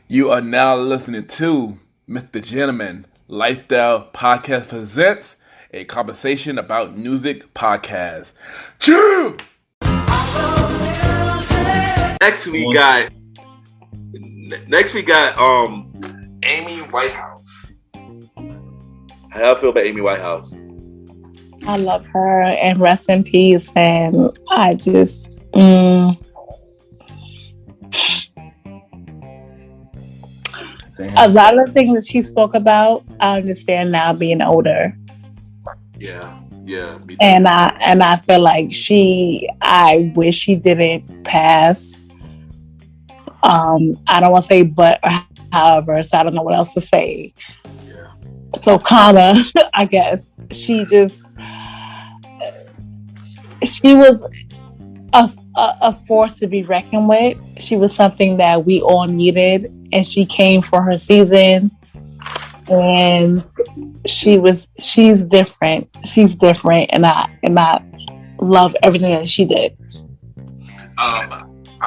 You are now listening to MrGentleman Lifestyle Podcast presents a conversation about music podcast. Chew! Next we got Amy Whitehouse. How y'all feel about Amy Whitehouse? I love her and rest in peace. And I just, a lot of things that she spoke about, I understand now being older. Yeah, me too. And I feel like I wish she didn't pass. I don't want to say but or however, so I don't know what else to say. Yeah. So karma, I guess. She was a force to be reckoned with. She was something that we all needed, and she came for her season. And she's different. She's different, and I love everything that she did. I'm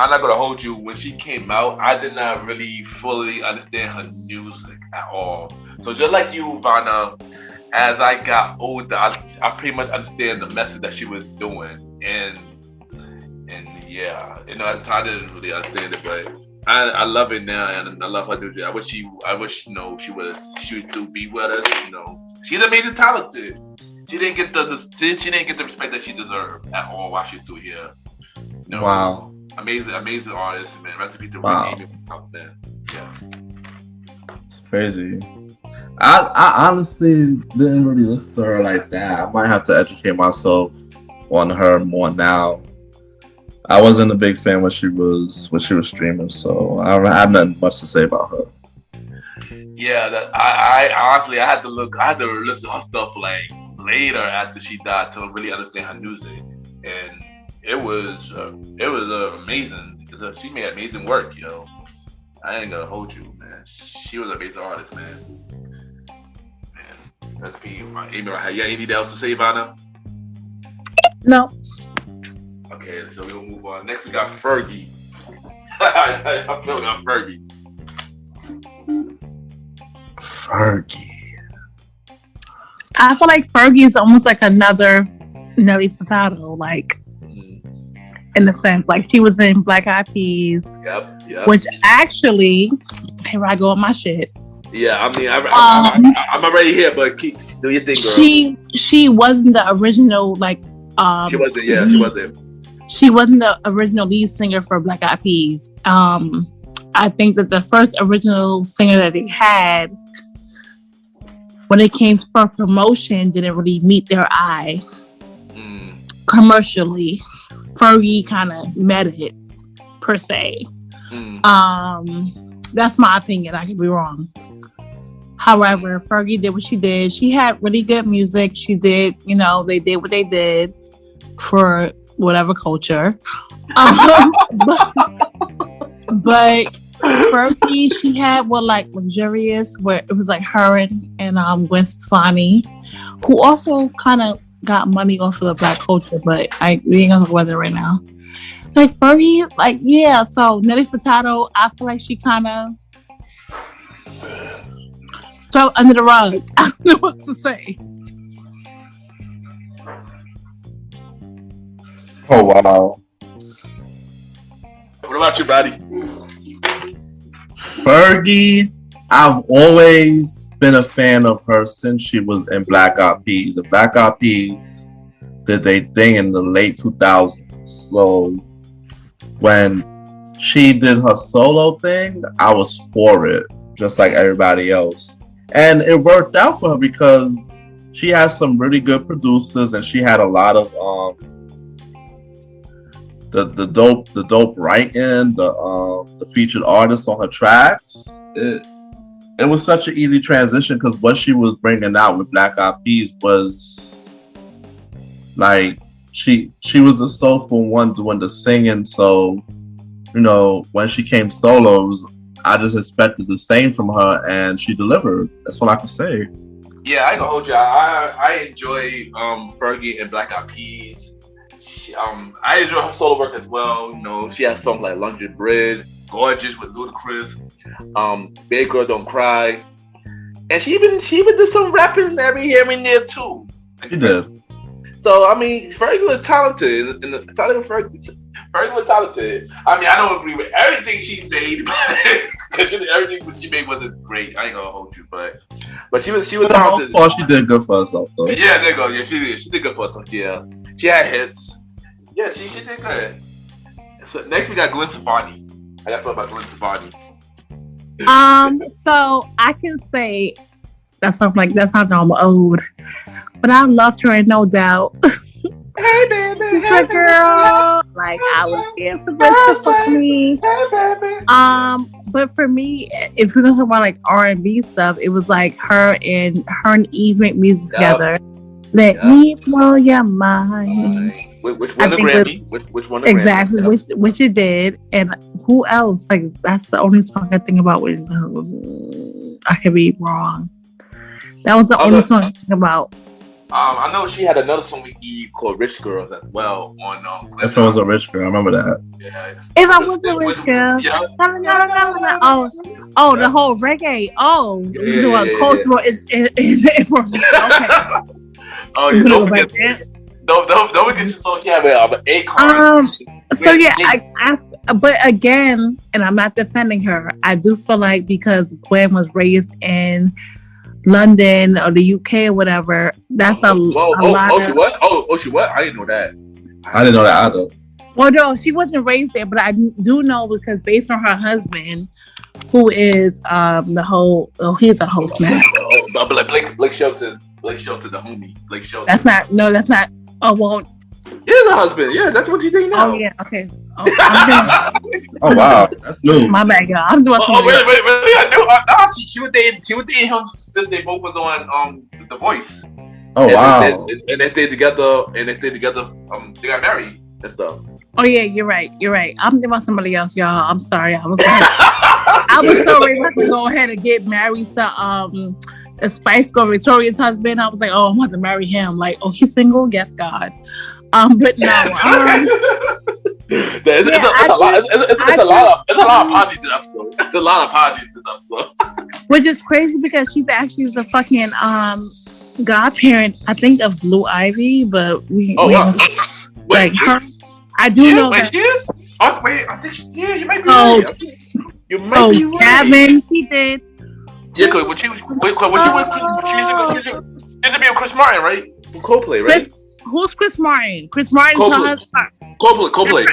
not gonna hold you. When she came out, I did not really fully understand her music at all. So just like you, Vanna, as I got older, I pretty much understand the message that she was doing, and yeah, at the time I didn't really understand it, but I love it now, and I love her music. I wish she would still be with us. She's amazing, talented. She didn't get the respect that she deserved at all while she's still here. Wow. Amazing artist, man. Recipe to Wow. out there. Yeah. It's crazy. I honestly didn't really listen to her like that. I might have to educate myself on her more now. I wasn't a big fan when she was streaming, so I have nothing much to say about her. Yeah, I honestly I had to listen to her stuff like later after she died to really understand her music, and it was amazing. She made amazing work, yo. I ain't gonna hold you, man. She was an amazing artist, man. Let's be my Amy. You got anything else to say, Vanna? No. Okay, so we'll move on. Next, we got Fergie. I feel like Fergie. Fergie. I feel like Fergie is almost like another Nelly Furtado, in a sense. Like, she was in Black Eyed Peas. Yep. Which actually, here I go with my shit. Yeah, I mean, I'm already here, but do your thing, girl. She wasn't the original, she wasn't. Yeah, she wasn't. She wasn't the original lead singer for Black Eyed Peas. I think that the first original singer that they had, when it came for promotion, didn't really meet their eye commercially. Fergie kind of met it, per se. That's my opinion. I could be wrong. However, Fergie did what she did. She had really good music. She did, they did what they did for whatever culture. But Fergie, she had Luxurious, where it was her and Gwen Stefani, who also kind of got money off of the black culture, but we ain't gonna talk about that right now. Fergie, so Nelly Furtado, I feel like she kind of swept under the rug. I don't know what to say. Oh wow. What about you, Roddy? Fergie, I've always been a fan of her since she was in Black Eyed Peas. The Black Eyed Peas did their thing in the late 2000s. So when she did her solo thing, I was for it, just like everybody else. And it worked out for her because she has some really good producers, and she had a lot of the dope writing, the featured artists on her tracks. It was such an easy transition because what she was bringing out with Black Eyed Peas was she was the soulful one doing the singing. So when she came solo, I just expected the same from her, and she delivered. That's all I can say. Yeah, I ain't gonna hold you. I enjoy Fergie and Black Eyed Peas. I enjoy her solo work as well. She has songs like London Bridge. Gorgeous with Ludacris. Big Girl Don't Cry. And she even did some rapping every here and there too. She did. So I mean, Fergie was talented, and Fergie was talented. I mean, I don't agree with everything she made, because everything she made wasn't great. I ain't gonna hold you, but she was talented. Oh, she did good for herself though. Yeah, there you go. Yeah, she did good for herself. Yeah, she had hits. Yeah, she did good. So next we got Gwen Stefani. I got to about Gwen Stefani. So I can say that sounds I'm old, but I loved her and No Doubt. Hey baby, hey girl. Like I was scared for Gwen Stefani. Hey baby. But for me, if we're talking about like R&B stuff, it was like her and Eve make music together. Let me blow your mind. Which won the Grammy? Which won the Grammy? Exactly, which it did. And who else? Like that's the only song I think about. When I could be wrong. That was the only song I think about. I know she had another song with Eve called "Rich Girls" as well on. If I was a rich girl, I remember that. Yeah. If I was a rich girl. Oh, the whole reggae. Oh, cultural. Okay. Oh, yeah, don't forget your song. Yeah, but Akon. So yeah, but again, and I'm not defending her. I do feel like because Gwen was raised in London or the UK or whatever, that's a lot. She what? She what? I didn't know that. I didn't know that either. Well, no, she wasn't raised there, but I do know because based on her husband, who is he's a host now. Blake Shelton. Blake Shelton, the homie. Blake Shelton. That's not. Oh, well. Yeah, the husband. Yeah, that's what you think now. Oh, yeah. Okay. Oh, wow. That's new. My bad, girl. I'm doing something. Really? I knew. She was dating him since they both was on The Voice. Oh, wow. And they stayed together. They got married and stuff. Oh, yeah. You're right. I'm thinking about somebody else, y'all. I'm sorry. I was so ready to go ahead and get married to a Spice Girl, Victoria's husband. I was like, oh, I'm about to marry him. Like, oh, he's single? Yes, God. But no. It's a lot of apologies to that story. It's a lot of apologies to that story. Which is crazy because she's actually the fucking godparent, I think, of Blue Ivy. But wow. Her. I do know that. She is? Oh, wait, I think you might be right. You might be right. Gavin, he did. Yeah, because she used to be with Chris Martin, right? From Coldplay, right? Who's Chris Martin? Chris Martin's her husband. Coldplay.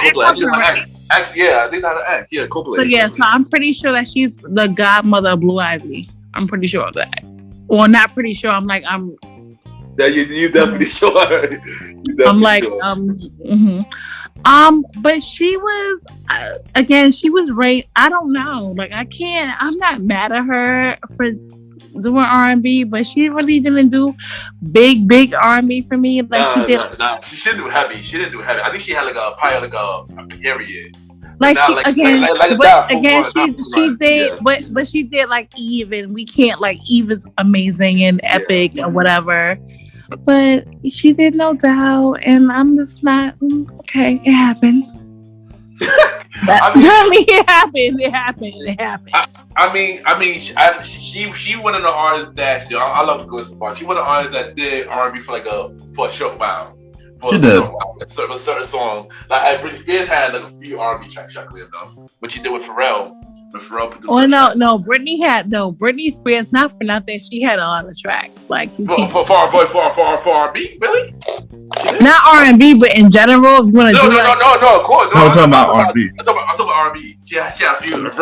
I think that's an act. Yeah, Coldplay. So yeah, so I'm pretty sure that she's the godmother of Blue Ivy. I'm pretty sure of that. Well, not pretty sure. Yeah, you definitely sure. But she was again. She was raised. I don't know. Like I'm not mad at her for doing R&B, but she really didn't do big R&B for me. Like she did. She didn't do heavy. I think she had like a period. Like she did, but she did like Eve, and we can't like Eve is amazing and epic and whatever. But she did No Doubt, and I'm just not okay. It happened. It happened. She one of the artists that I love Gwen Stefani. She one of the artists that did R&B for a short while. She did. A certain song. Like Britney Spears had like a few R&B tracks, shockingly enough. What she did with Pharrell. Britney Spears, not for nothing, she had a lot of tracks. Like for R&B, really? Not R&B, but in general, if you want to do no, of course. I'm talking about R&B. I'm talking about R&B. Yeah, a few. But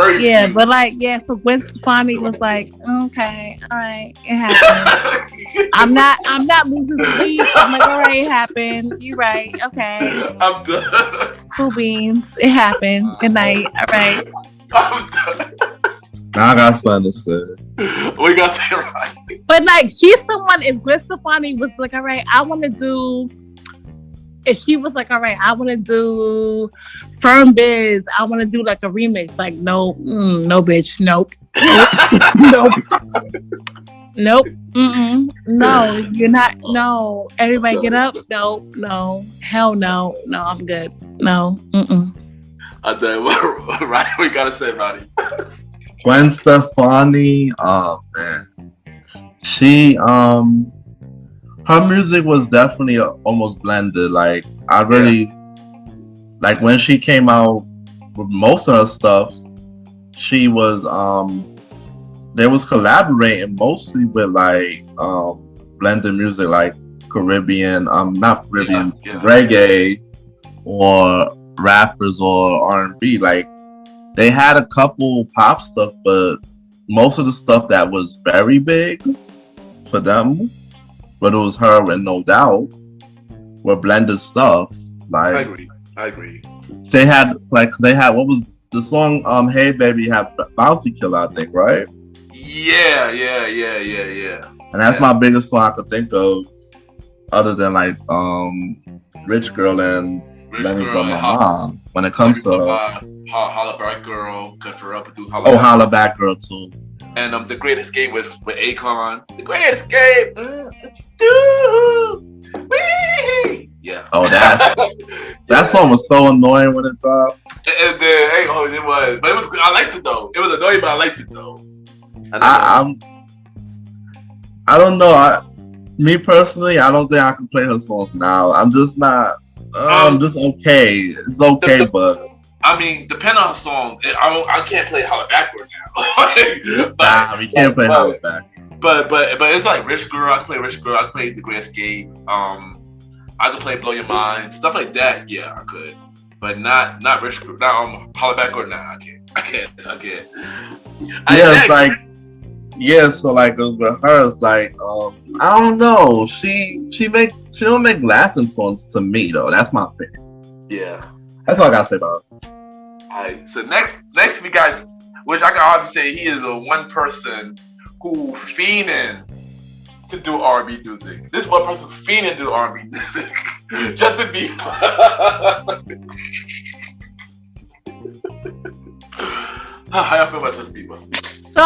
for Gwen Stefani was like, okay, all right, it happened. I'm not losing sleep. I'm like, all right, it happened. You're right. Okay. I'm done. Cool beans. It happened. Good night. All right. I'm done. Now I got something to say. What you gotta say, right? But like, she's someone. If Gwen Stefani was like, all right, I want to do. If she was like, all right, I want to do Firm Biz. I want to do like a remix. Like, no, bitch, nope. Nope. No, you're not. No, everybody get up. No, hell no. No, I'm good. No. Roddy, we gotta say, Roddy. Gwen Stefani, oh man, she her music was definitely almost blended. Like I really like when she came out with most of her stuff. She was they was collaborating mostly with like blended music like Caribbean, not Caribbean, reggae or rappers or R&B. Like they had a couple pop stuff, but most of the stuff that was very big for them, but it was her and No Doubt, were blended stuff. Like I agree. They had what was the song? Hey Baby had Bounty Killer, I think, right? Yeah. And that's my biggest song I could think of, other than like Rich Girl and Let Me Go My Mom. When it comes to Holla Back Girl, cut her up and do Holla Back Girl too. And The Great Escape with Akon. The Great Escape. Yeah. Oh, that song was so annoying when it dropped. And then it was, but it was. I liked it though. It was annoying, but I liked it though. I don't know. Me personally, I don't think I can play her songs now. I'm just not. I'm just okay. It's okay, but I mean, depending on the songs, I can't play Holla Backward now. We can't play Holla Back. But it's like Rich Girl. I can play Rich Girl. I can play The Great Escape. I could play Blow Your Mind, stuff like that. Yeah, I could, but not Rich Girl. Not Holla Backward. Nah, I can't. So like with her, it's like I don't know. She don't make lasting songs to me though. That's my opinion. Yeah, that's all I gotta say about it. Alright, so next we got, which I can honestly say he is the one person who fiending to do R&B music. This one person fiending to do R&B music. Justin Bieber. How y'all feel about Justin Bieber? So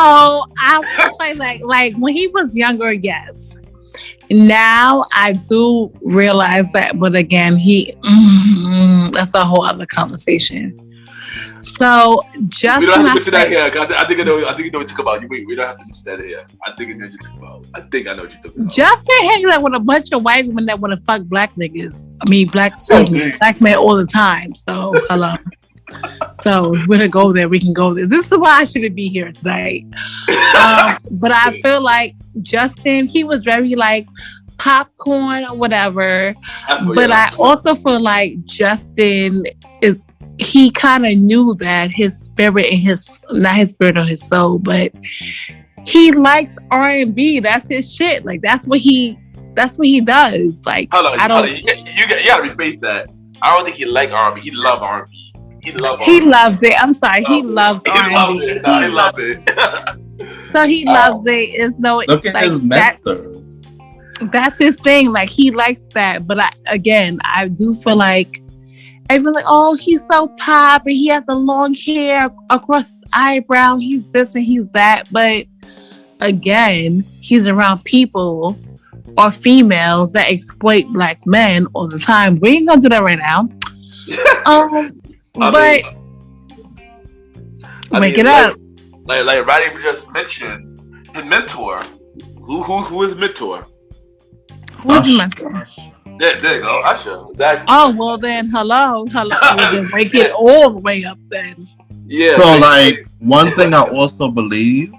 I will say like when he was younger, yes. Now I do realize that, but again, that's a whole other conversation. So Justin, we don't have to mention that here. I think I know what you talk about. We don't have to mention that here. I think I know what you talk about. I think I know what you talk about. Justin hangs out with a bunch of white women that want to fuck black niggas. I mean, black men all the time. So hello. So if we're gonna go there, we can go there. This is why I shouldn't be here tonight. But I feel like Justin, he was very like popcorn or whatever. But I also feel like Justin he kind of knew that his spirit and not his spirit or his soul, but he likes R&B. That's his shit. Like that's what he does. Like hold on, you gotta rephrase that. I don't think he like R&B. He love R&B. He loves it. I'm sorry. He loves R&B. He loves it. So he loves it. It's no. Look at his mentor. That's his thing. Like he likes that. But I do feel like everyone's like, oh, he's so pop and he has the long hair across his eyebrow. He's this and he's that. But again, he's around people or females that exploit black men all the time. We ain't gonna do that right now. Wake it up. Like Roddy just mentioned, his mentor. Who is mentor? Who's his mentor? There you go, Usher. Exactly. Oh well, then hello. Then break it all the way up then. Yeah. So like one thing I also believe,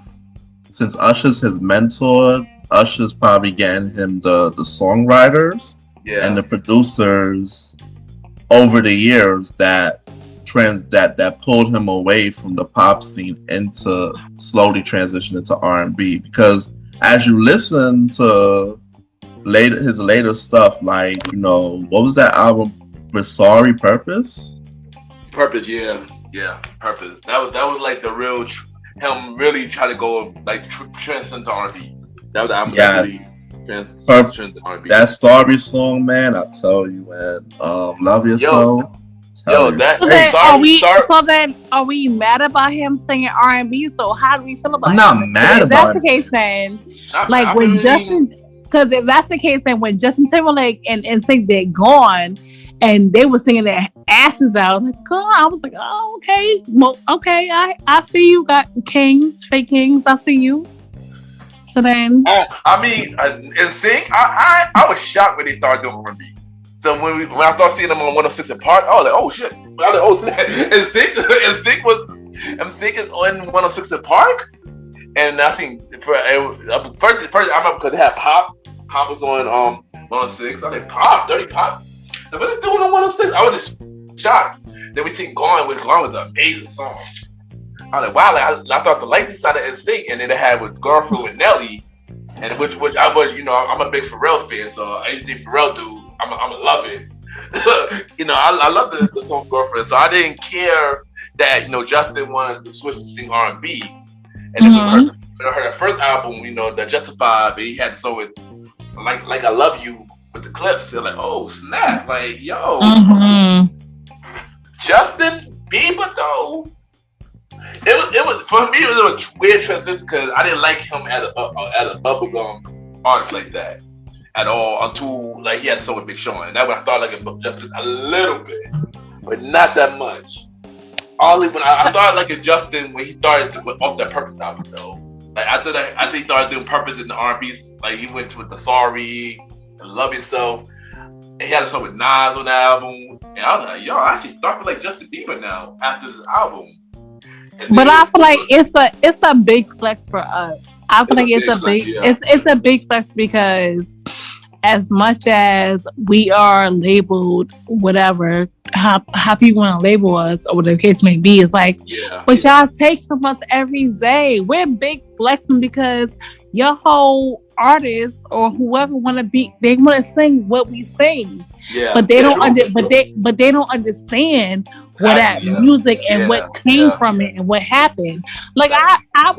since Usher's his mentor, Usher's probably getting him the songwriters and the producers over the years that pulled him away from the pop scene into slowly transition into R&B. Because as you listen to his later stuff, like, you know, what was that album with Sorry, Purpose? Purpose, yeah, Purpose. That was like the real him really trying to go like transcend to R&B. That was the album that really transcend to R&B. That Sorry song, man, I tell you, man, Love Yourself. Are we mad about him singing R&B? So how do we feel about I'm him? not mad about it. If that's the case, then Justin, because if that's the case, then when Justin Timberlake and Thicke they're gone, and they were singing their asses out. I was like, God, I was like, oh, okay, well, okay, I see you got kings, fake kings. I see you. So then, I mean, NSYNC, I was shocked when they started doing R&B. So when I started seeing them on 106 in Park, I was like, oh shit! I was like, oh snap! NSYNC is on 106 in Park, and I seen first I remember because they had Pop. Pop was on 106. I was like, Pop, Dirty Pop. Now, what are they doing on 106? I was just shocked. Then we seen Gone was an amazing song. I was like, wow, like, I thought the lights side of NSYNC, and then they had with Girlfriend with Nelly, and which I was, I'm a big Pharrell fan, so anything Pharrell do, I'm gonna love it. I love the song Girlfriend, so I didn't care that Justin wanted to switch to sing R&B, and then when I heard the first album, the Justified, but he had the song with like I Love You with the clips. They're like, oh snap, like yo, Justin Bieber though. It was for me. It was a weird transition because I didn't like him as a bubblegum artist like that at all until like he had a song with Big Sean. And that when I thought like Justin a little bit, but not that much. Only when I thought like a Justin when he started off that Purpose album though. Like after that, I think he started doing Purpose in the R&B. Like he went with the Sorry and Love Yourself. And he had a song with Nas on the album. And I was like, yo, I actually started like Justin Bieber now after this album. But I feel like it's a big flex for us. I feel like it's a big flex because as much as we are labeled whatever, how people want to label us or whatever the case may be, it's like, but y'all take from us every day. We're big flexing because your whole artists or whoever they want to sing what we sing. Yeah, but they don't but they don't understand what that music and what came from it and what happened. Like I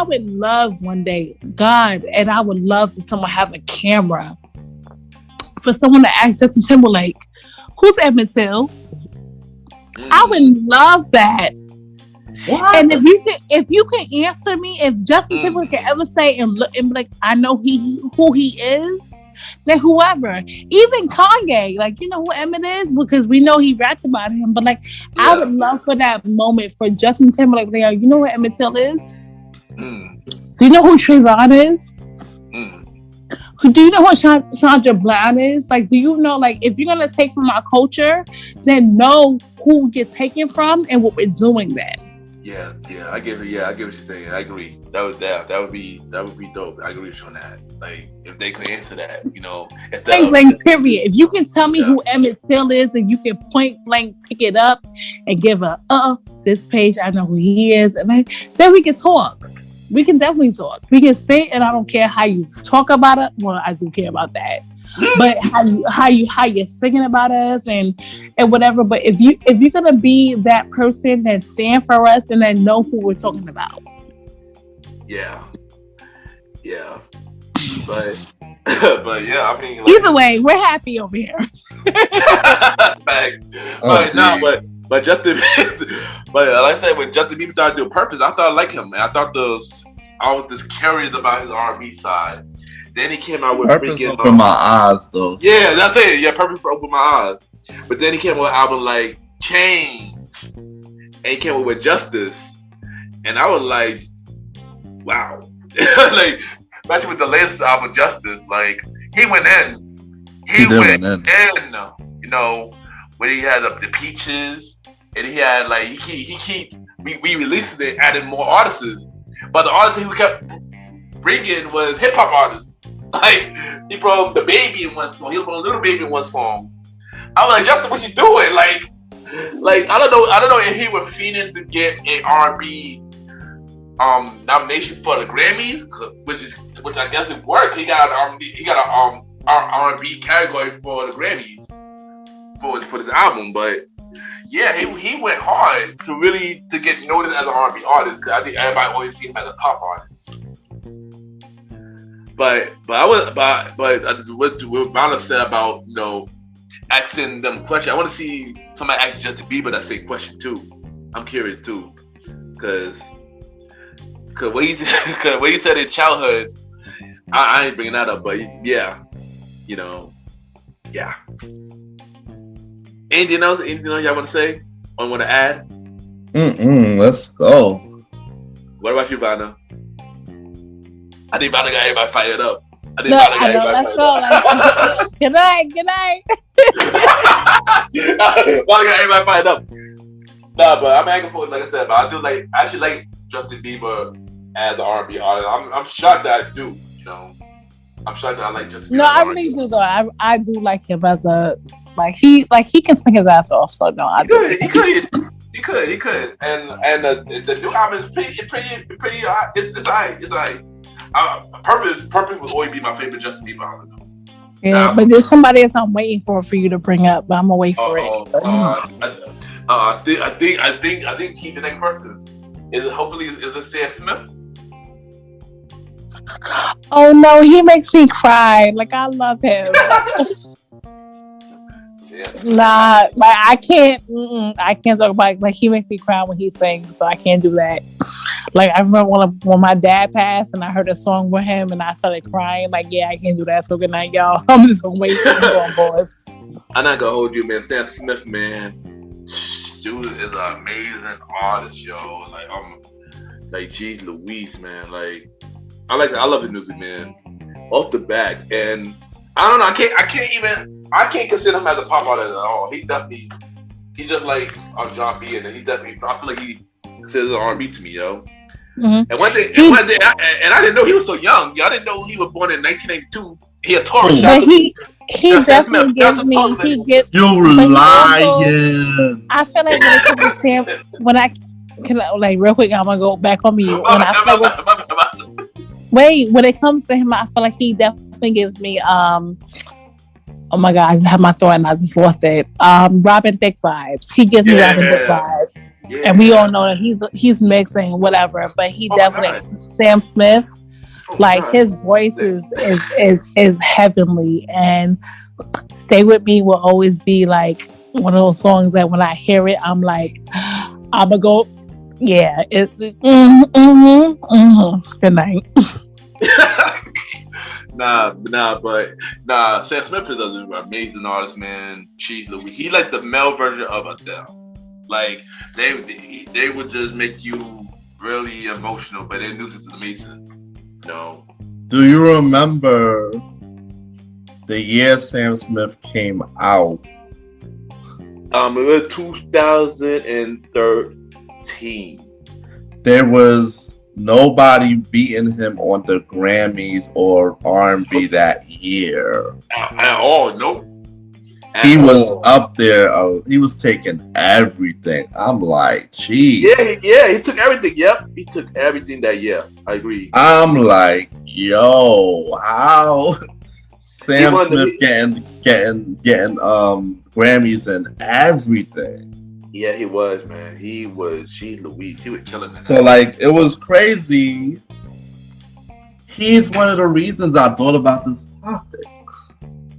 would love one day, God, and I would love to someone have a camera for someone to ask Justin Timberlake, who's Emmett Till? I would love that. What? And if you can answer me, if Justin Timberlake can ever say and look and be like, I know who he is, then whoever, even Kanye, like, you know who Emmett is because we know he rapped about him. But like, I would love for that moment for Justin Timberlake. Like, you know who Emmett Till is? Do you know who Trayvon is? Do you know what Sandra Bland is? Like, do you know, like, if you're going to take from our culture, then know who you're taking from and what we're doing then. Yeah, I get what you're saying. I agree. That would be dope. I agree with you on that. Like, if they can answer that, period. If you can tell me who Emmett Till is and you can point blank pick it up and give this page, I know who he is, and then we can talk. We can definitely talk. We can stay, and I don't care how you talk about it. Well, I do care about that, but how you're singing about us and whatever. But if you're gonna be that person that stand for us and then know who we're talking about. Yeah. But yeah, I mean, like, either way, we're happy over here. But Justin, but like I said, when Justin Bieber started doing Purpose, I thought I liked him, man. I was just curious about his R&B side. Then he came out with Purpose freaking opened my eyes, though. Yeah, that's it. Yeah, Purpose opened my eyes. But then he came with an album like Change, and he came with Justice, and I was like, wow. Like, especially with the latest album Justice, like he went in. He went in. When he had the Peaches, and he had like we released it, added more artists, but the artists he kept bringing was hip hop artists. Like he brought the Baby in one song, he brought Little Baby in one song. I was like, Justin, what you doing? Like I don't know if he was fiending to get an R&B nomination for the Grammys, which I guess it worked. He got an R&B category for the Grammys. For this album, but yeah, he went hard to get noticed as an R&B artist because I think everybody always see him as a pop artist. But what Vanna said about asking them questions, I want to see somebody ask Justin Bieber that same question too. I'm curious too, because what he said in childhood, I ain't bringing that up, but yeah, yeah. Anything else? Anything else y'all want to say or want to add? Let's go. What about you, Vanna? I think Vanna got everybody fired up. I know. Good night. Vanna got everybody fired up. Nah, but I'm acting for it, like I said. But I actually like Justin Bieber as an R&B artist. I'm shocked that I do. You know, I'm shocked that I like Justin Bieber. No, I really do though. I do like him as a he can sing his ass off. So no, I do. He could. And the new album is pretty. It's alright. Purpose will always be my favorite Justin Bieber album. Yeah, but there's somebody else I'm waiting for you to bring up, but I'm gonna wait for it. I think he's the next person. Is it Sam Smith? Oh no, he makes me cry. Like I love him. Nah, like I can't talk about it. Like he makes me cry when he sings, so I can't do that. Like I remember when my dad passed and I heard a song with him and I started crying. Like yeah, I can't do that. So good night, y'all. I'm just gonna wait for you on board. I'm not gonna hold you, man. Sam Smith, man, dude is an amazing artist, yo. Like geez Louise, man. Like I love his music, man. Off the back, and I don't know. I can't consider him as a pop artist at all. He's just like John B. And I feel like he considers R&B to me, yo. Mm-hmm. And one day, and I didn't know he was so young. Y'all didn't know he was born in 1982. He a Taurus. He definitely gives me. You're lying. I feel like when it comes to Sam, like real quick, I'm gonna go back on mute. When it comes to him, I feel like he definitely gives me oh my God, I just had my thought and I just lost it. Robin Thicke vibes. He gives me Robin Thicke vibes. Yeah. And we all know that he's mixing whatever, but he definitely Sam Smith. His voice is heavenly, and Stay With Me will always be like one of those songs that when I hear it, I'm like, I'ma go, yeah. It's Good night. Nah. Sam Smith is an amazing artist, man. He like the male version of Adele. Like they would just make you really emotional, but their music is amazing. No. Do you remember the year Sam Smith came out? It was 2013. There was nobody beating him on the Grammys or R&B that year. At all, nope. He was up there. He was taking everything. I'm like, geez. Yeah, he took everything. Yep, he took everything that year. I agree. I'm like, yo, how Sam Smith getting Grammys and everything. Yeah, he was, man. He was Louise. He was killing it. So like, it was crazy. He's one of the reasons I thought about this topic.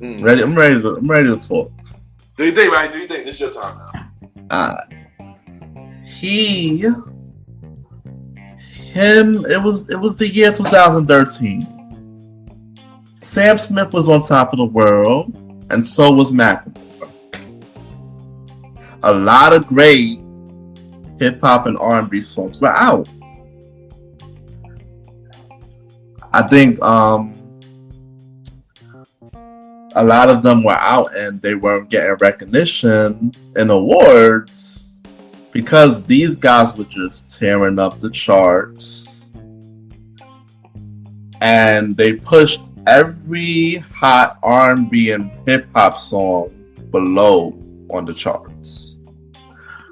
I'm ready to talk. Do you think, right? Do you think this is your time now? It was the year 2013. Sam Smith was on top of the world, and so was Macklemore. A lot of great hip hop and R&B songs were out. I think a lot of them were out and they weren't getting recognition in awards because these guys were just tearing up the charts. And they pushed every hot R&B and hip hop song below on the charts.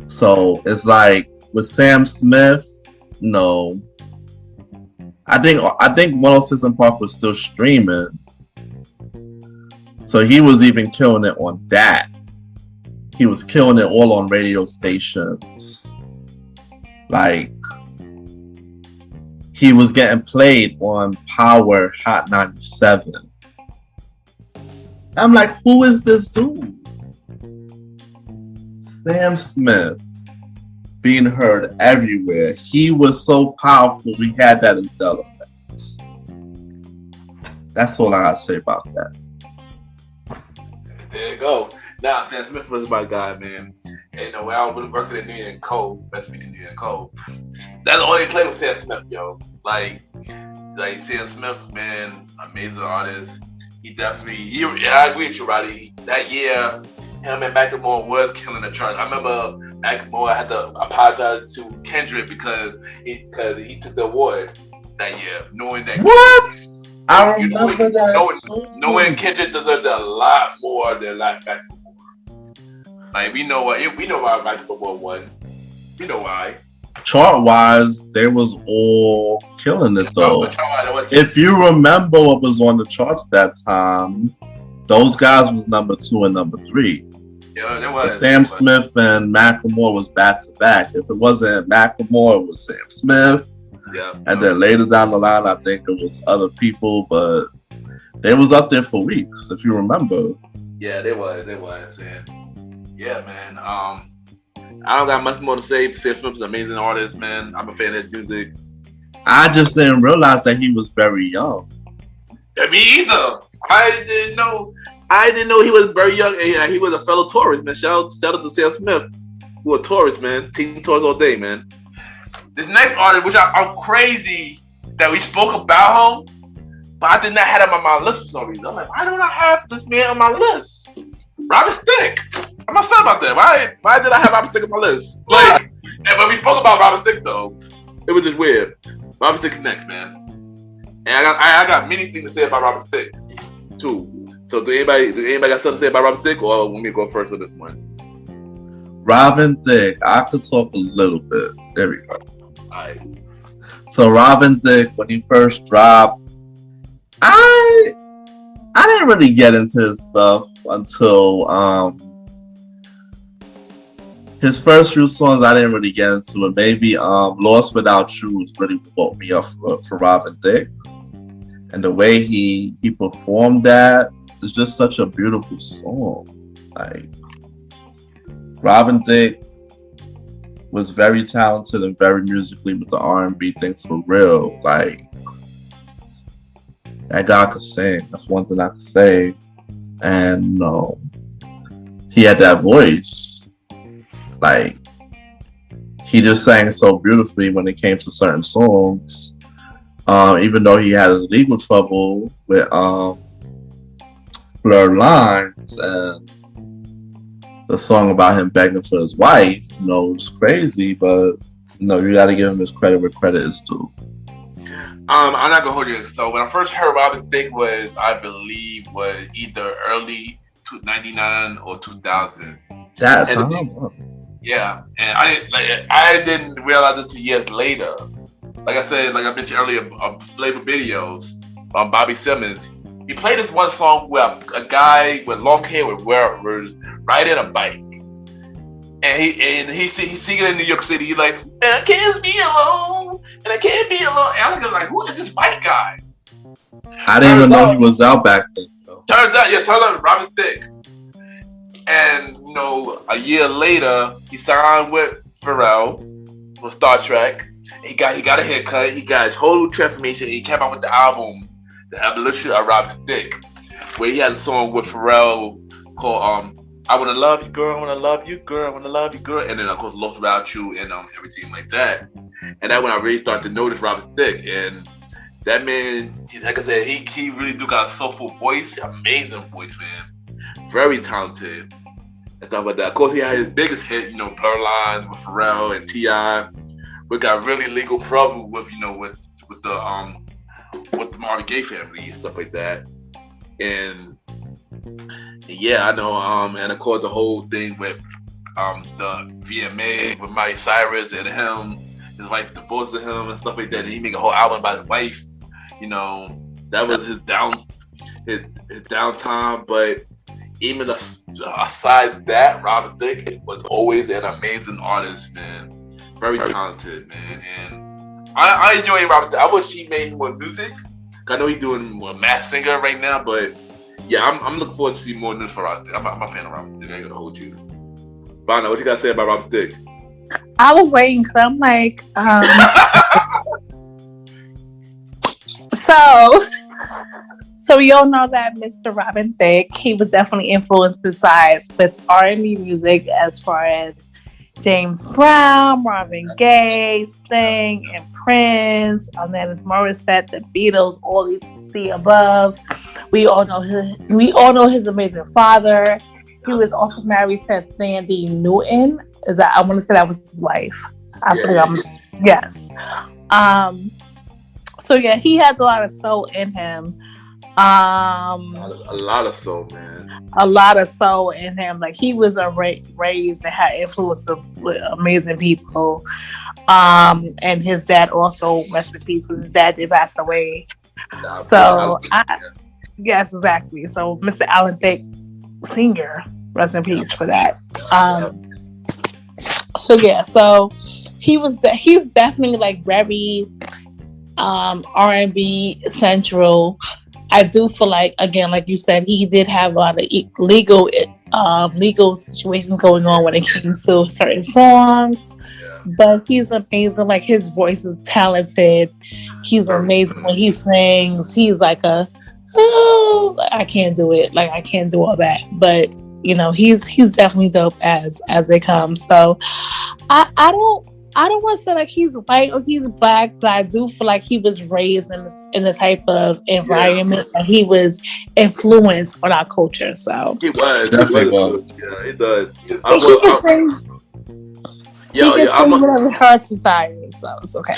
So it's like with Sam Smith, no. I think 106 & Park was still streaming. So he was even killing it on that. He was killing it all on radio stations. Like, he was getting played on Power Hot 97. I'm like, who is this dude? Sam Smith being heard everywhere. He was so powerful, we had that Adele effect. That's all I gotta say about that. There you go. Nah, Sam Smith was my guy, man. And when I was working at New York and Co, best week in New York and Co, that's all they played with Sam Smith, yo. Like Sam Smith, man, amazing artist. He definitely, I agree with you, Roddy. That year, him and Macklemore was killing the charts. I remember Macklemore had to apologize to Kendrick because he took the award that year, knowing that. What? I remember that. Knowing Kendrick deserved a lot more than Macklemore. Like we know why Macklemore won. We know why. Chart wise, they was all killing it though. If you remember what was on the charts that time, those guys was number 2 and number 3. Yeah, there was. Sam Smith and Macklemore was back to back. If it wasn't Macklemore, it was Sam Smith. Yeah. And then later down the line, I think it was other people, but they was up there for weeks, if you remember. Yeah, they was. Yeah, man. I don't got much more to say. Sam Smith's an amazing artist, man. I'm a fan of his music. I just didn't realize that he was very young. Yeah, me either. I didn't know he was very young. And he was a fellow tourist, man. Shout out to Sam Smith, who a tourist, man. Team tours all day, man. This next artist, which I'm crazy that we spoke about him, but I did not have him on my list for some reason. I'm like, why don't I have this man on my list? Robert Thicke. I'm upset about that. Why did I have Robert Thicke on my list? Like, but we spoke about Robert Thicke though. It was just weird. Robert Thicke next, man. And I got many things to say about Robert Thicke too. So do anybody got something to say about Robert Thicke, or want me to go first on this one? Robin Thicke, I could talk a little bit. There we go. Alright. So Robin Thicke, when he first dropped, I didn't really get into his stuff until his first few songs I didn't really get into it. Maybe Lost Without You was really what woke me up for Robin Thicke. And the way he performed that is just such a beautiful song. Like, Robin Thicke was very talented and very musically with the R&B thing for real. Like, that guy could sing. That's one thing I could say. And he had that voice. Like, he just sang so beautifully when it came to certain songs. Even though he had his legal trouble with Blurred Lines and the song about him begging for his wife, it's crazy, but you gotta give him his credit where credit is due. I'm not gonna hold you. So when I first heard Robin Thicke I believe was either early 99 or 2000. That's yeah, and I didn't realize it until years later. Like I said, like I mentioned earlier, Flavor Videos on Bobby Simmons. He played this one song where a guy with long hair was riding a bike, and he's singing in New York City. He's like, and I can't be alone, and I can't be alone. And I was like, who is this bike guy? I didn't even know he was out back then. Turns out Robin Thicke. And a year later, he signed with Pharrell for Star Trek. He got a haircut. He got a total transformation. He came out with the album, The Evolution of Robin Thicke, where he had a song with Pharrell called I Wanna Love You Girl, I Wanna Love You Girl, I Wanna Love You Girl, and then of course Lost Without You and everything like that. And that's when I really started to notice Robin Thicke. And that man, like I said, he really do got a soulful voice, amazing voice, man. Very talented. And stuff like that. Of course, he had his biggest hit, Blurred Lines with Pharrell and T.I. We got really legal trouble with the Marvin Gaye family and stuff like that. And yeah, I know. And of course, the whole thing with the VMA with Miley Cyrus and him, his wife divorced him and stuff like that. And he made a whole album about his wife. That was his downtime. But even aside that, Robin Thicke was always an amazing artist, man. Very talented, man. And I enjoy Robin Thicke. I wish he made more music. I know he's doing more Masked Singer right now, but yeah, I'm looking forward to see more news for Robin Thicke. I'm a fan of Robin Thicke. I ain't gonna hold you. Vanna, what you gotta say about Robin Thicke? I was waiting because I'm like, So we all know that Mr. Robin Thicke, he was definitely influenced besides with R&B music as far as James Brown, Marvin Gaye, Sting, and Prince, Alanis Morissette, the Beatles, all the above. We all know his amazing father. He was also married to Sandy Newton. I want to say that was his wife. Yes. So yeah, he has a lot of soul in him. A lot of soul, man. A lot of soul in him. Like he was raised and had influence with amazing people. And his dad also, rest in peace, his dad did pass away. Yes, exactly. So Mr. Alan Thicke Sr., rest in peace for that. So he's definitely like very R&B central. I do feel like, again, like you said, he did have a lot of legal situations going on when it came to certain songs. But he's amazing. Like his voice is talented. He's amazing when he sings. He's like I can't do it. Like I can't do all that. But you know, he's definitely dope as they come. So I don't want to say like he's white or he's black, but I do feel like he was raised in the type of environment that he was influenced on our culture. So he was definitely was. Yeah, he does. I'm whatever heart society, so it's okay.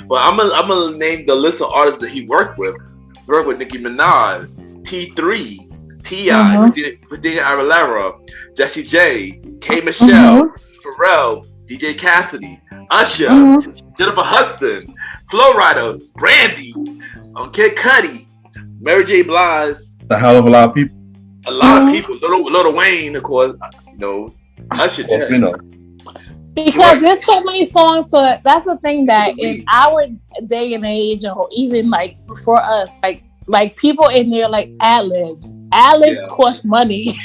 Well, I'm gonna name the list of artists that he worked with. He worked with Nicki Minaj, T3, T.I., Virginia Aguilera, Jessie J, K. Michelle, Pharrell, DJ Cassidy, Usher, Jennifer Hudson, Flo Rida, Brandy, Kid Cudi, Mary J. Blige. A hell of a lot of people. A lot of people. Lil Wayne, of course. You know, Usher. You know. Because there's so many songs, so that's the thing that in our day and age, or even like before us, like people in there like ad-libs cost money.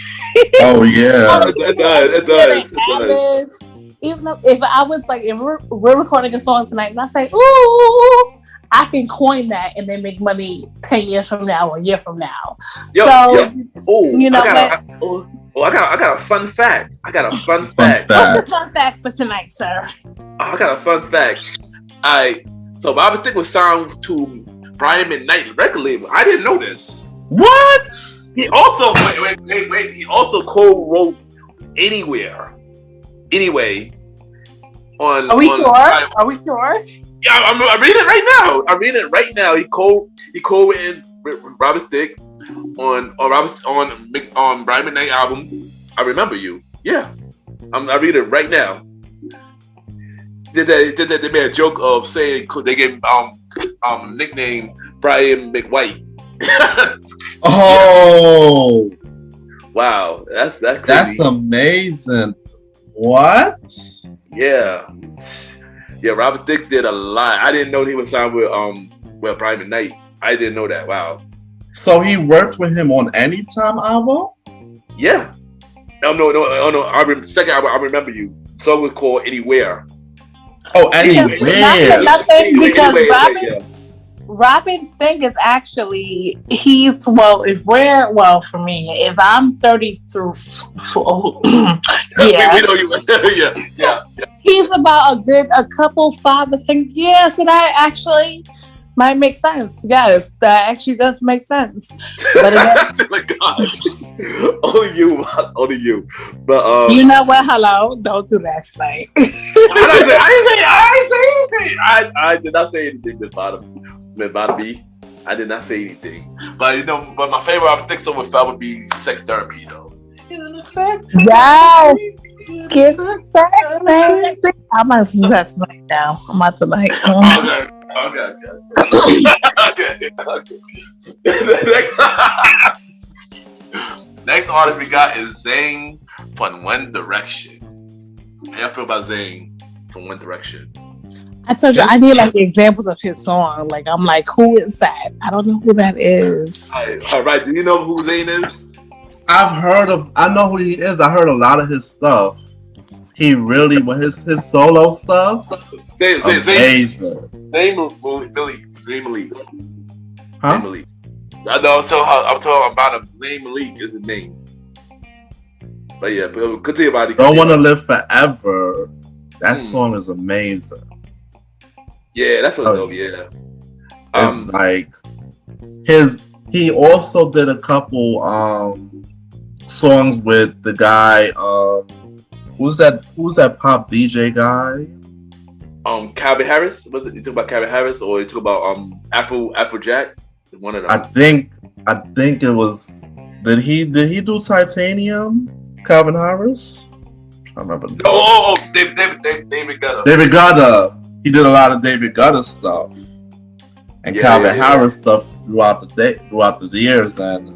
Oh yeah, it does. Even if I was like, if we're recording a song tonight, and I say, ooh, I can coin that and then make money 10 years from now or a year from now. You know I got a fun fact. What's the fun fact for tonight, sir? I got a fun fact. So Robin Thicke was signed to Brian McKnight record label. I didn't know this. What? He also wait. He also co-wrote Anyway. Are we sure? Yeah, I'm reading it right now. He co-written with Robin Thicke on Brian McKnight album. I Remember You. Yeah, I read it right now. They made a joke of saying they gave nickname Brian McWhite. Oh, wow, that's crazy. That's amazing. What? Yeah. Robin Thicke did a lot. I didn't know he was signed with Brian McKnight. I didn't know that. Wow. So he worked with him on Anytime album? Yeah. No. Second album, I Remember You. Song was called Anywhere. Oh, Anywhere. Nothing because Robin Thicke is actually for me, if I'm 30 through we know you. yeah. He's about a couple 5 or 6 years, so that actually might make sense. Yes, that actually does make sense. But oh my God, only you. But you know what? Hello, don't do that tonight. I did not say anything, Miss Bottom. I did not say anything. But but my favorite Robin Thicke song would be Sex Therapy, though. Yes. Get sex, man. I'm about to do that tonight now. I'm about to like. Okay. Next artist we got is Zayn from One Direction. How y'all feel about Zayn from One Direction? I told you I need like examples of his song. Like I'm like, who is that? I don't know who that is. All right. Do you know who Zayn is? I know who he is. I heard a lot of his stuff. He really, with his solo stuff, amazing. Zayn Malik. Huh? I know. So I'm talking about a name. Malik is the name. But yeah, but continue about it. Don't Want to Live Forever. That song is amazing. Yeah, that's what dope. Yeah. It's like he also did a couple songs with the guy who's that pop DJ guy? Calvin Harris. Was it you talk about Calvin Harris or you talk about Afrojack? One of them. I think it was. Did he do Titanium? Calvin Harris? I remember. David Guetta. David Guetta. He did a lot of David Guetta stuff and Calvin Harris stuff throughout the years, and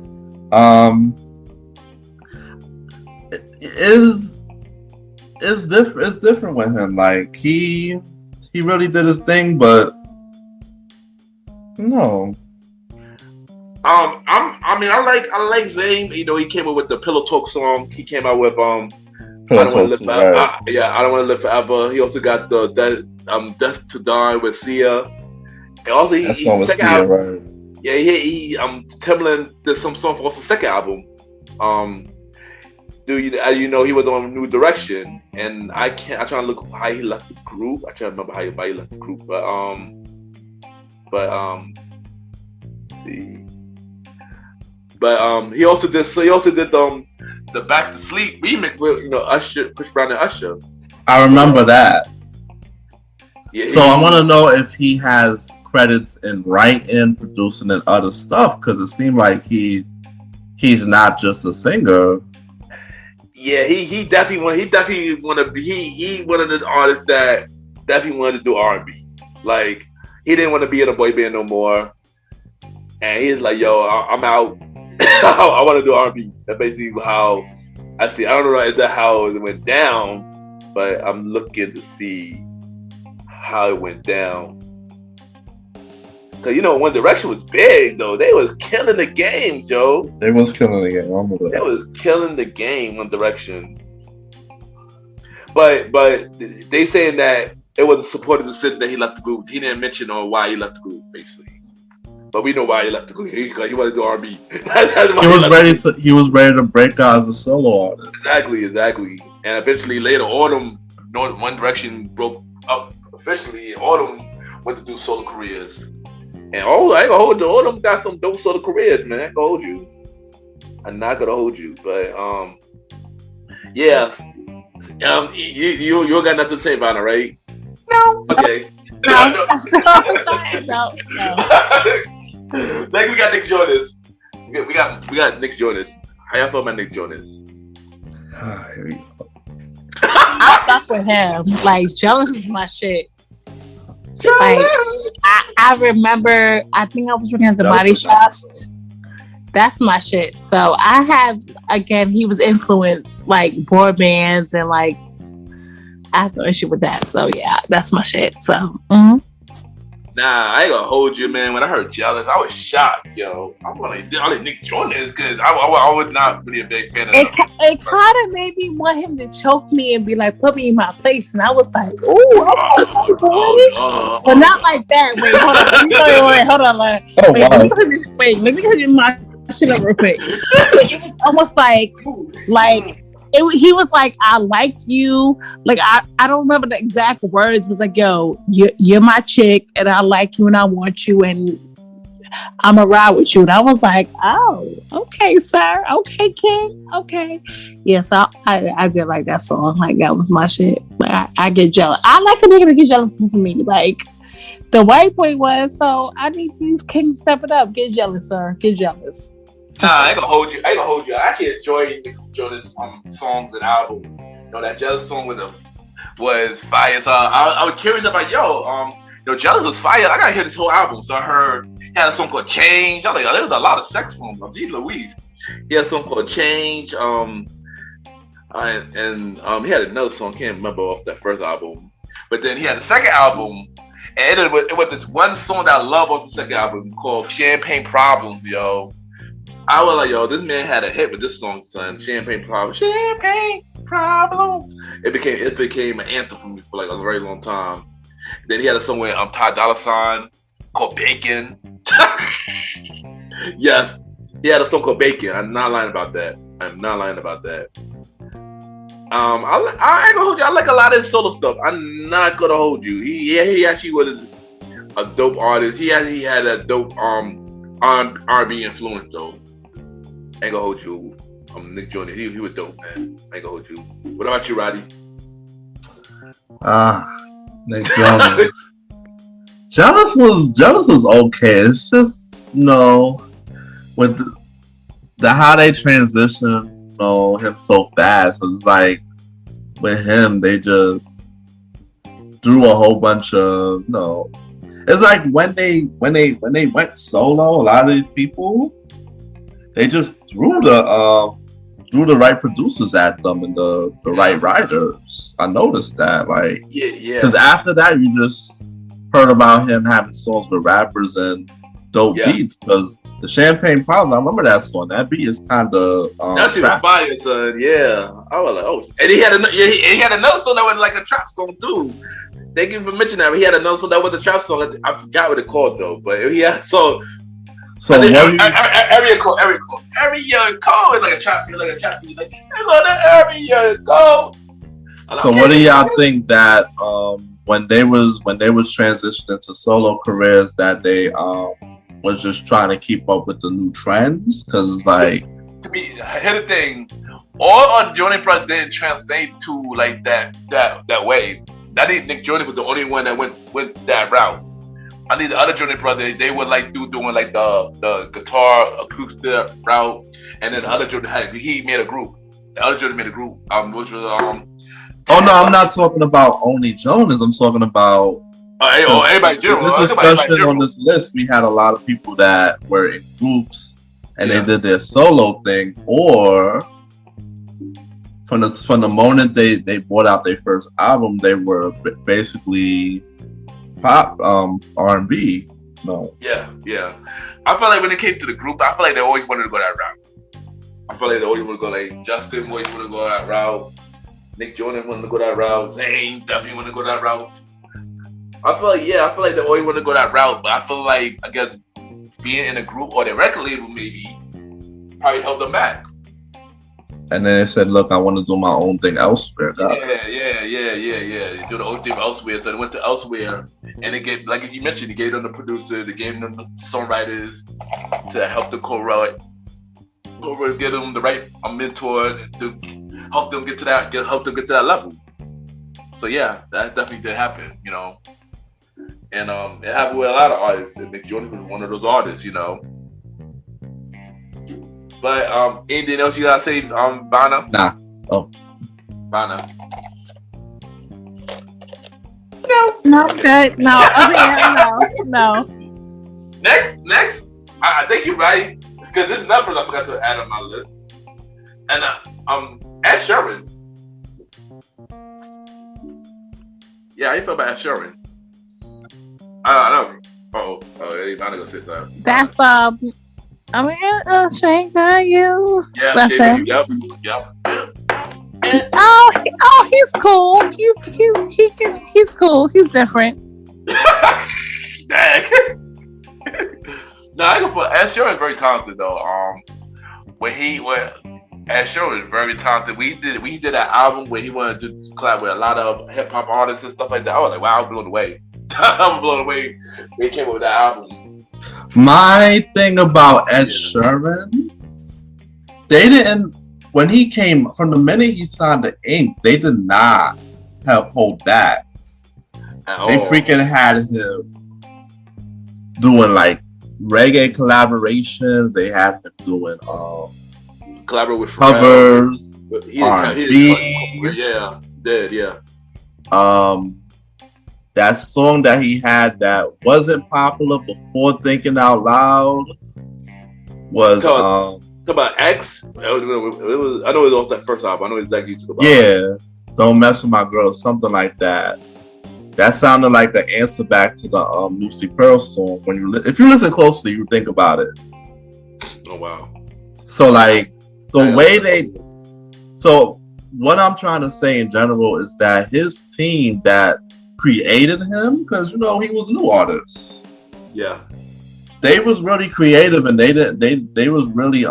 it's different. It's different with him. Like he really did his thing, but no. I like Zayn. You know, he came up with the Pillow Talk song. He came out with I Don't Want to Live Forever. I Don't Want to Live Forever. He also got the Death to Die with Sia. And also he second album. Right. Yeah, he Timbaland did some song for the second album. You know he was on New Direction, and I'm trying to look how he left the group. I can't remember how he left the group, but let's see. But he also did the Back to Sleep remix with Usher, Chris Brown and Usher. I remember that. Yeah, so I want to know if he has credits in writing, producing, and other stuff, because it seemed like he's not just a singer. Yeah, he definitely want to be. He one of the artists that definitely wanted to do R&B. Like he didn't want to be in a boy band no more, and he's like, "Yo, I'm out. I want to do R&B." That's basically how I see. I don't know if that's how it went down, but I'm looking to see how it went down. Cause One Direction was big though. They was killing the game, Joe. They was killing the game. I remember that. They was killing the game, One Direction. But they saying that it was a supportive decision that he left the group. He didn't mention on why he left the group, basically. But we know why he left the group. He wanted to do R&B. He was ready to break out as a solo artist. Exactly. And eventually, later, Autumn, One Direction broke up officially. Autumn went to do solo careers. And I ain't gonna hold you. Autumn got some dope solo careers, man. I ain't gonna hold you. I'm not gonna hold you, but yeah. You don't got nothing to say about it, right? No. Okay. No. Like we got Nick Jonas. We got Nick Jonas. How y'all feel about Nick Jonas? Here we go. I fuck with him. Like Jonas is my shit. Like I remember, I think I was working at the body shop. That's my shit. So I have, again, he was influenced like boy bands and like I have no issue with that. So yeah, that's my shit. So Nah, I ain't gonna hold you, man. When I heard Jealous, I was shocked, yo. I like Nick Jonas because I was not really a big fan of him. It kind of made me want him to choke me and be like, put me in my place. And I was like, ooh, but not like that. Wait, hold on. Hold on. Let me get my shit up real quick. It was almost like he was like, I like you. Like, I don't remember the exact words. It was like, yo, you're my chick and I like you and I want you and I'm gonna ride with you. And I was like, oh, okay, sir. Okay, King. Okay. Yeah, so I did like that song. Like, that was my shit. Like, I get jealous. I like a nigga to get jealous of me. Like, the white point was, so I need these kings to step it up. Get jealous, sir. Get jealous. Nah, I ain't gonna hold you. I actually enjoy Nick Jonas songs and album. That Jealous song was fire. So I was curious about Jealous was fire. I gotta hear this whole album. So I heard he had a song called Change. I was like, there was a lot of sex songs. Geez Louise. He had a song called Change. He had another song, can't remember off that first album. But then he had the second album, and it was this one song that I love off the second album called Champagne Problems, yo. I was like, yo, this man had a hit with this song, son. Champagne Problems. Champagne Problems. It became an anthem for me for like a very long time. Then he had a song with Ty Dolla $ign called Bacon. Yes, he had a song called Bacon. I'm not lying about that. I ain't gonna hold you. I like a lot of his solo stuff. I'm not gonna hold you. He actually was a dope artist. He had a dope R&B influence though. I ain't gonna hold you. Nick Jonas. He was dope, man. I ain't gonna hold you. What about you, Roddy? Nick Jonas. Jonas was okay. It's just with the how they transition, him so fast. It's like with him, they just threw a whole bunch of It's like when they went solo, a lot of these people, they just threw the right producers at them and the right writers. I noticed that, like, because after that, you just heard about him having songs with rappers and dope beats. Because the Champagne Problems, I remember that song. That beat is kind of that shit was fire, son. Yeah, I was like, oh, and he had another song that was like a trap song too. They didn't even mention that. He had another song that was a trap song. I forgot what it called though, but he had so. So area code is like a trap. He's like, area code. So what do y'all think that when they was transitioning to solo careers that they was just trying to keep up with the new trends? Because it's like, to me, here's the thing, all on Jonas Brothers didn't translate to like that way. I think Nick Jonas was the only one that went that route. I think the other Jonas Brothers, they would like doing like the guitar acoustic route, and then the other Jonas he made a group. The other Jonas made a group, which was Oh no, I'm not talking about only Jonas. I'm talking about everybody in general. This discussion on this list, we had a lot of people that were in groups and they did their solo thing, or from the moment they brought out their first album, they were basically pop R&B. No. Yeah. I feel like when it came to the group, I feel like they always wanted to go that route. I feel like they always want to go like Justin always want to go that route. Nick Jonas wanted to go that route. Zane definitely want to go that route. I feel like they always want to go that route, but I feel like I guess being in a group or the record label maybe probably held them back. And then they said, "Look, I want to do my own thing elsewhere." Yeah. They do the own thing elsewhere, so they went to elsewhere, and they gave, like as you mentioned, they gave them the producer, they gave them the songwriters to help them co-write, give them the right mentor to help them get to that level. So yeah, that definitely did happen, and it happened with a lot of artists. And Nick Jonas was one of those artists, But anything else you gotta say, Vanna? Nah. Oh, Vanna. No, good. No. No. Next. I think you're right, because this is another I forgot to add on my list. And Ed Sheeran. Yeah, how you feel about Ed Sheeran? I don't know. I'm not gonna say something. That's I'm a stranger, you. Yeah, that's it. Yep. Oh, he's cool. He's cool. He's different. Dang. No, I go for Ed Sheeran. Very talented though. Ed Sheeran is very talented. We did an album where he wanted to collab with a lot of hip hop artists and stuff like that. I was like, wow, I'm blown away. I'm blown away when he came up with that album. My thing about Ed Sheeran, they didn't, when he came, from the minute he signed the Ink, they did not hold back. They freaking had him doing like reggae collaborations. They had him doing collaborate with covers, R&B. Yeah, did, yeah. That song that he had that wasn't popular before Thinking Out Loud was talk about X. It was. I know it was off that first album. I know exactly what you talk about. Yeah, Don't Mess With My Girl, something like that. That sounded like the answer back to the Lucy Pearl song. If you listen closely, you think about it. Oh wow! So like So what I'm trying to say in general is that his team that created him, because he was a new artist. Yeah. they was really creative, and they was really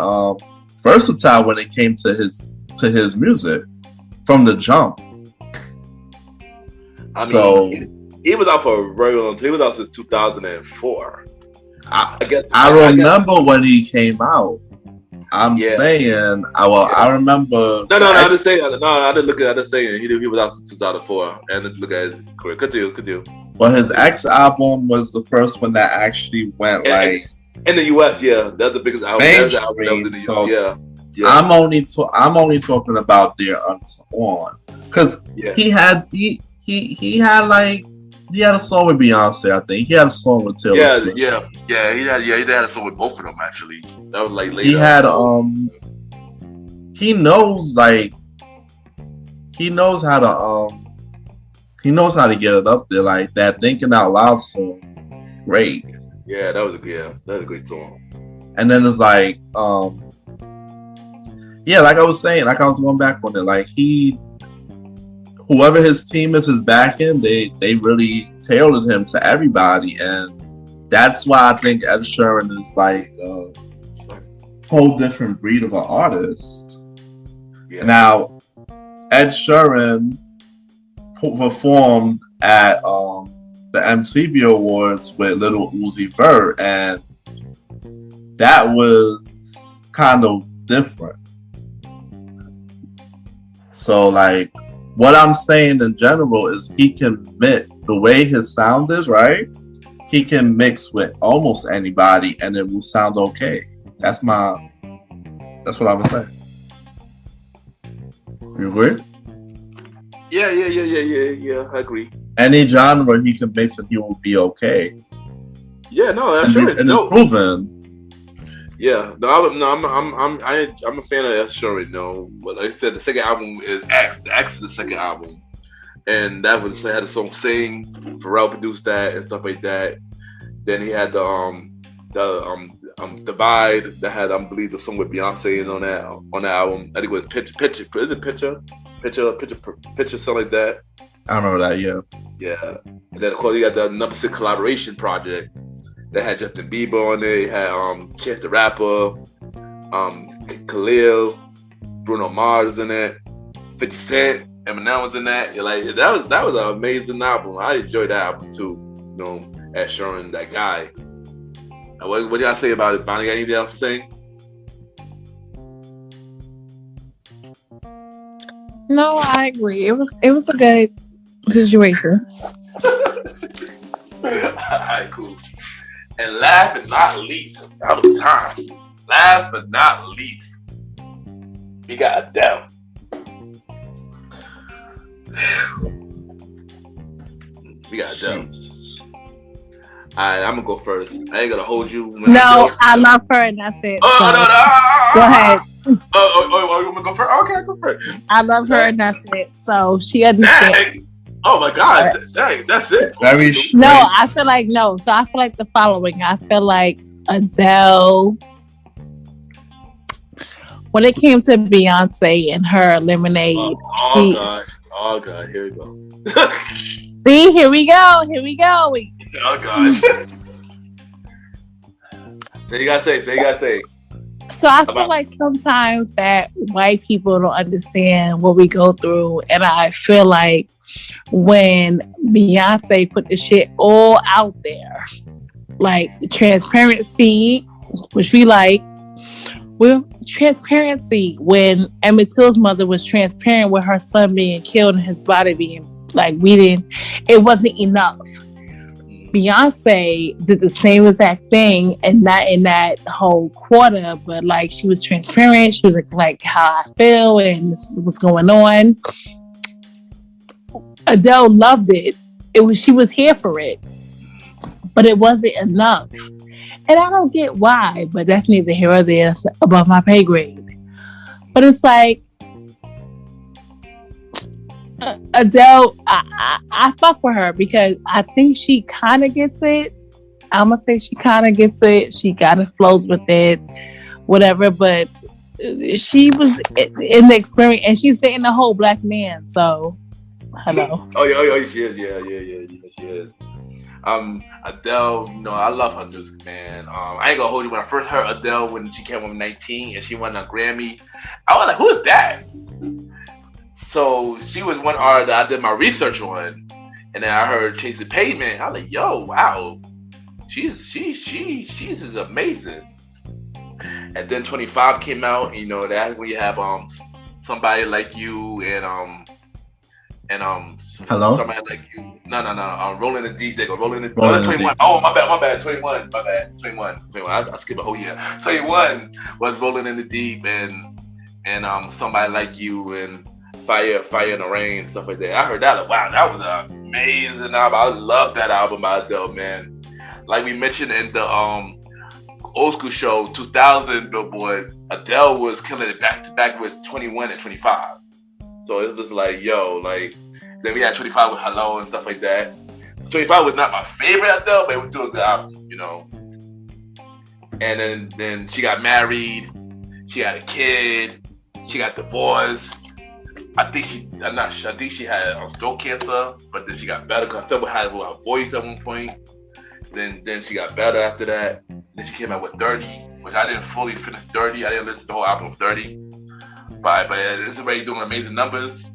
versatile when it came to his music from the jump. I mean, he was out for a very long time. He was out since 2004. I remember when he came out. I'm saying, I remember. No, I didn't say that. No, I didn't look at it. I didn't say it. He was out since 2004. And look at his career. Could do. Well, his X album was the first one that actually went in the US. Yeah, that's the biggest album. Mainstream. So I'm only talking about their Untorn, because he had a song with Beyonce. I think he had a song with Taylor Swift. He had a song with both of them actually. That was like later. He had he knows how to get it up there, like that Thinking Out Loud song. Great. Yeah, that was a great song. And then it's like like I was saying, like I was going back on it, like whoever his team is backing, they really tailored him to everybody, and that's why I think Ed Sheeran is like a whole different breed of an artist. Yeah. Now, Ed Sheeran performed at the MTV Awards with Lil Uzi Vert, and that was kind of different. So, like, what I'm saying in general is he can mix, the way his sound is, right? He can mix with almost anybody and it will sound okay. That's what I would say. You agree? Yeah, I agree. Any genre he can mix and he will be okay. Yeah, no, that's sure. And it's proven. Yeah, I'm a fan of Ed Sheeran. No, but like I said, the second album is X. The X is the second album, and that was had a song "Sing." Pharrell produced that and stuff like that. Then he had the Divide that had, I believe, the song with Beyonce on that album. I think it was Picture. Is it Picture, something like that. I remember that. Yeah. And then of course he got the number 6 collaboration project. That had Justin Bieber on it. It had Chance the Rapper, Khalil, Bruno Mars in it, 50 Cent, Eminem was in that. Like that was an amazing album. I enjoyed that album too. You know, Ed Sheeran, that guy. What do y'all say about it? Vanna, got anything else to say? No, I agree. It was a good situation. Alright, cool. And last but not least, out of time. Last but not least, we got Adele. Alright, I'm gonna go first. I ain't gonna hold you. No, I love her and that's it. Go ahead. Oh, you want me to go first? Okay, I go first. I love her and that's it. So she understands. Dang. Oh my God! Dang, that's it. No, I feel like no. So I feel like the following. I feel like Adele, when it came to Beyonce and her Lemonade. Oh God! Here we go. See, here we go. Oh gosh. Say you gotta say. So I feel like sometimes that white people don't understand what we go through, and I feel like when Beyonce put the shit all out there, like the transparency, which we like, well, transparency when Emmett Till's mother was transparent with her son being killed and his body being like it wasn't enough. Beyonce did the same exact thing, and not in that whole quarter, but like she was transparent. She was like how I feel and this is what's going on. Adele loved it. She was here for it, but it wasn't enough. And I don't get why, but that's neither here or there. That's above my pay grade. But it's like Adele, I fuck with her because I think she kind of gets it. I'm gonna say she kind of gets it. She kind of flows with it, whatever. But she was in the experience, and she's dating a whole black man. So, hello. Oh yeah, she is. Yeah, she is. Adele, I love her music, man. I ain't gonna hold you. When I first heard Adele when she came with 19 and she won a Grammy, I was like, "Who is that?" So she was one artist that I did my research on, and then I heard Chase the Pavement. I was like, "Yo, wow, she's is amazing." And then 25 came out, and that's when you have Somebody Like You and Hello? Somebody Like You. No. Rolling the Deep. They go Rolling the Deep. Rolling the 21. Deep. Oh, my bad. 21. My bad. 21. I skipped a whole year. 21 was Rolling in the Deep and Somebody Like You and Fire in the Rain, stuff like that. I heard that. Like, wow, that was an amazing album. I love that album by Adele, man. Like we mentioned in the old school show 2000 Billboard, Adele was killing it back to back with 21 and 25. So it was like, then we had 25 with Hello and stuff like that. 25 was not my favorite Adele, but it was still a good album, And then she got married, she had a kid, she got divorced. I think she had throat cancer, but then she got better because someone had her voice at one point. Then she got better after that. Then she came out with 30, which I didn't fully finish 30. I didn't listen to the whole album of 30. But this is already doing amazing numbers.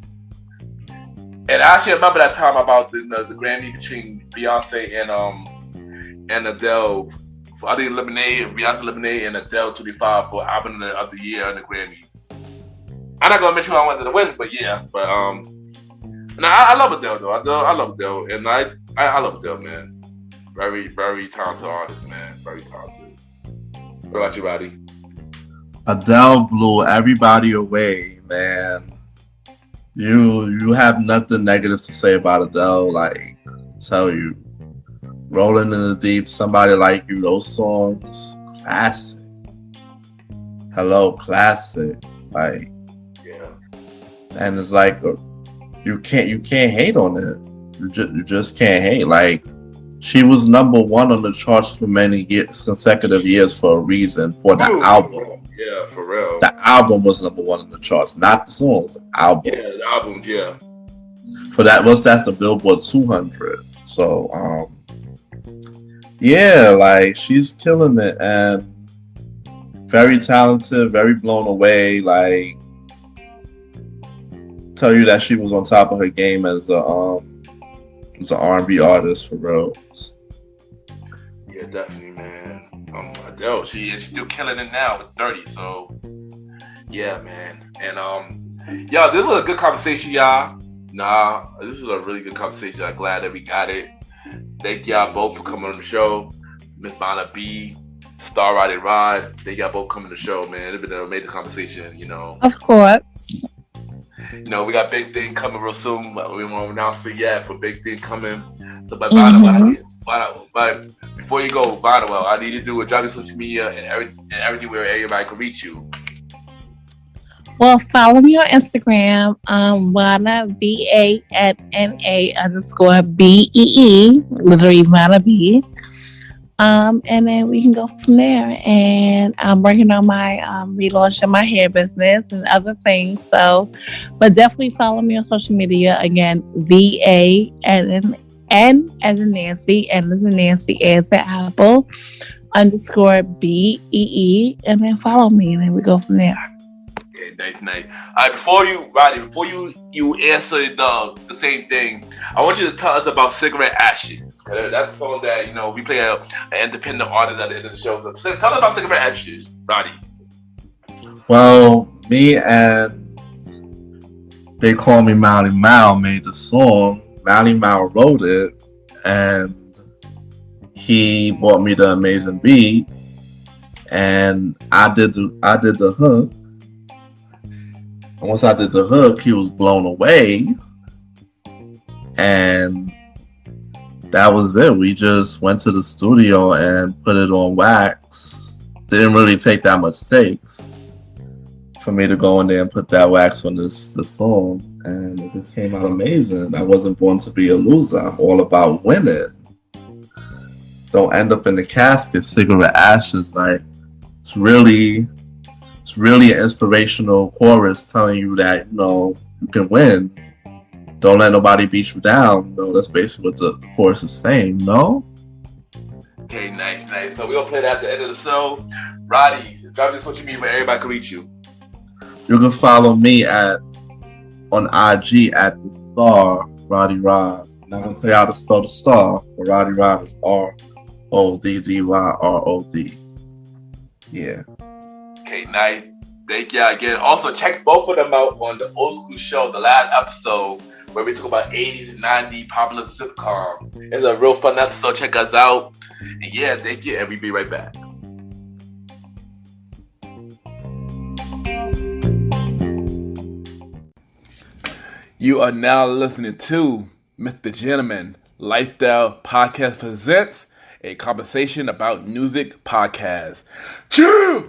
And I actually remember that time about the Grammy between Beyonce and Adele. I think Beyonce Lemonade and Adele 25 for Album of the Year and the Grammys. I'm not gonna mention who I wanted to win, but yeah. But I love Adele though. I love Adele, and I love Adele, man. Very, very talented artist, man. Very talented. What about you, Roddy? Adele blew everybody away, man. You have nothing negative to say about Adele. Like, I tell you, Rolling in the Deep, Somebody Like You, those songs, classic. Hello, classic. Like, yeah. And it's like you can't hate on it. You just can't hate. Like, she was number one on the charts for many years, consecutive years, for a reason. For the album. Yeah, for real. The album was number one on the charts, not the songs. The album. Yeah, the album. Yeah. For that's the Billboard 200. So, yeah, like she's killing it and very talented, very blown away. Like, tell you that she was on top of her game as a R&B artist, for real. Yeah, definitely, man. Adele, she's still killing it now with 30. So, yeah, man. And y'all, this was a good conversation, y'all. This was a really good conversation. I'm glad that we got it. Thank y'all both for coming on the show. Miss Vanna B, Star Roddy Rod. Thank y'all both coming on the show, man. It's been an amazing conversation, Of course. We got big thing coming real soon. We won't announce it yet, but big thing coming. So, but Vanna, but before you go, Vanna, I need you to do a drop your social media and everything where everybody can reach you. Well, follow me on Instagram, Vanna, VANNA_BEE, literally Vanna B. And then we can go from there. And I'm working on my relaunching my hair business and other things. So, but definitely follow me on social media. Again, VA and N as in Nancy, N as in Nancy, A as in Apple, _BEE, and then follow me, and then we go from there. Okay, nice. Before you answer the same thing, I want you to tell us about Cigarette Ashes. That's a song that we play an independent artist at the end of the show. So tell us about Cigarette Ashes, Roddy. Well, me and They Call Me Mally Mal made the song. Mally Mal wrote it, and he bought me the amazing beat, and I did the hook. And once I did the hook, he was blown away, and that was it. We just went to the studio and put it on wax. Didn't really take that much takes for me to go in there and put that wax on the song, and it just came out amazing. I wasn't born to be a loser. I'm all about winning. Don't end up in the casket. Cigarette Ashes, like it's really an inspirational chorus telling you that you can win. don't let nobody beat you down. No, that's basically what the chorus is saying. No. Okay, nice. So we're gonna play that at the end of the show. Roddy, drop your social media where everybody can reach you. You can follow me on IG at the Star Roddy Rod. I'm not gonna tell you how to spell the Star, but Roddy Rod is RODDYROD. Yeah. Okay, nice. Thank you again. Also, check both of them out on the Old School Show, the last episode where we talk about 80s and 90s popular sitcom. It's a real fun episode. Check us out. And yeah, thank you, and we'll be right back. You are now listening to MrGentleman Lifestyle Podcast presents a conversation about music podcast. Chew!